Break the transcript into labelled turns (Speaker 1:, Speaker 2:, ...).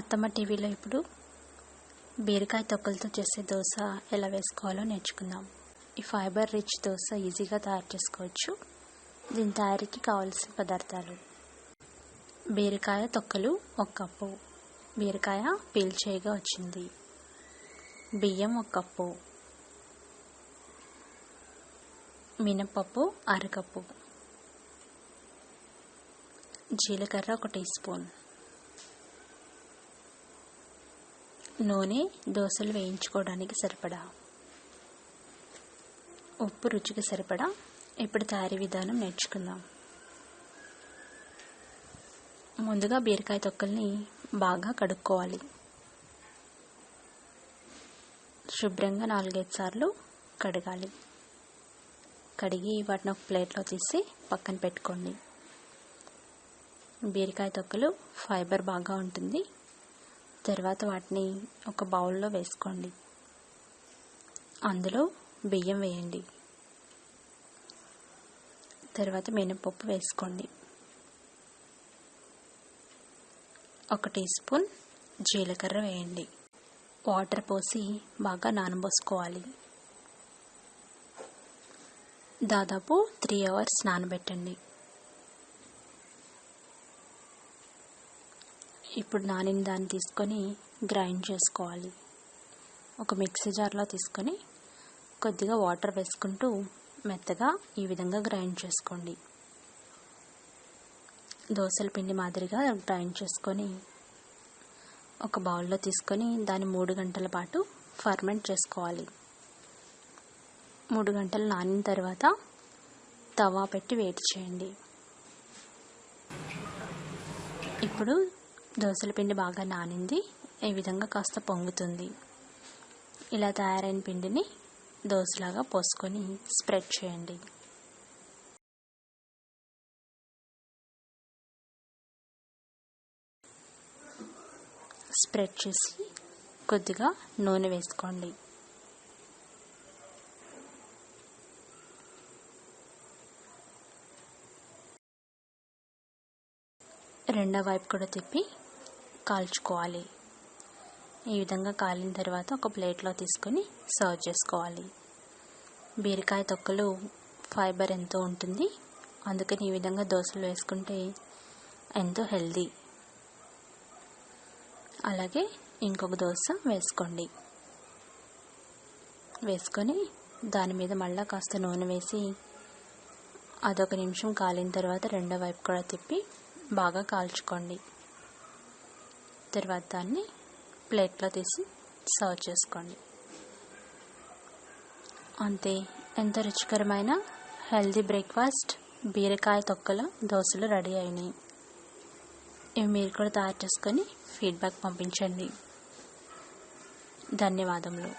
Speaker 1: అత్తమ్మ టీవీలో ఇప్పుడు బీరకాయ తొక్కలతో చేసే దోశ ఎలా వేసుకోవాలో నేర్చుకుందాం. ఈ ఫైబర్ రిచ్ దోశ ఈజీగా తయారు చేసుకోవచ్చు. దీని తయారీకి కావాల్సిన పదార్థాలు: బీరకాయ తొక్కలు 1 కప్పు, బీరకాయ పీల్చేయగా వచ్చింది, బియ్యం 1 కప్పు, మినపప్పు 1/2 కప్పు, జీలకర్ర 1 టీ స్పూన్, నూనె దోశలు వేయించుకోవడానికి సరిపడా, ఉప్పు రుచికి సరిపడా. ఇప్పుడు తయారీ విధానం నేర్చుకుందాం. ముందుగా బీరకాయ తొక్కల్ని బాగా కడుక్కోవాలి. శుభ్రంగా 4-5 సార్లు కడగాలి. కడిగి వాటిని ఒక ప్లేట్లో తీసి పక్కన పెట్టుకోండి. బీరకాయ తొక్కలు ఫైబర్ బాగా ఉంటుంది. తర్వాత వాటిని ఒక బౌల్లో వేసుకోండి. అందులో బియ్యం వేయండి. తర్వాత మినపప్పు వేసుకోండి. 1 టీ స్పూన్ జీలకర్ర వేయండి. వాటర్ పోసి బాగా నానబోసుకోవాలి. దాదాపు 3 అవర్స్ నానబెట్టండి. ఇప్పుడు నానిన దాన్ని తీసుకొని గ్రైండ్ చేసుకోవాలి. ఒక మిక్సీ జార్లో తీసుకొని కొద్దిగా వాటర్ వేసుకుంటూ మెత్తగా ఈ విధంగా గ్రైండ్ చేసుకోండి. దోసల పిండి మాదిరిగా గ్రైండ్ చేసుకొని ఒక బౌల్లో తీసుకొని దాన్ని 3 గంటల పాటు ఫర్మెంట్ చేసుకోవాలి. 3 గంటలు నానిన తర్వాత తవా పెట్టి వేడి చేయండి. ఇప్పుడు దోసల పిండి బాగా నానింది. ఈ విధంగా కాస్త పొంగుతుంది. ఇలా తయారైన పిండిని దోశలాగా పోసుకొని స్ప్రెడ్ చేయండి. స్ప్రెడ్ చేసి కొద్దిగా నూనె వేసుకోండి. రెండో వైపు కూడా తిప్పి కాల్చుకోవాలి. ఈ విధంగా కాలిన తర్వాత ఒక ప్లేట్లో తీసుకొని సర్వ్ చేసుకోవాలి. బీరకాయ తొక్కలు ఫైబర్ ఎంతో ఉంటుంది. అందుకని ఈ విధంగా దోశలు వేసుకుంటే ఎంతో హెల్దీ. అలాగే ఇంకొక దోశ వేసుకోండి. వేసుకొని దాని మీద మళ్ళీ కాస్త నూనె వేసి అదొక నిమిషం కాలిన తర్వాత రెండో వైపు కూడా తిప్పి బాగా కాల్చుకోండి. తర్వాత దాన్ని ప్లేట్లో తీసి సర్వ్ చేసుకోండి. అంతే, ఎంతో రుచికరమైన హెల్దీ బ్రేక్ఫాస్ట్ బీరకాయ తొక్కల దోశలు రెడీ అయినాయి. ఇవి మీరు కూడా తయారు చేసుకొని ఫీడ్బ్యాక్ పంపించండి. ధన్యవాదములు.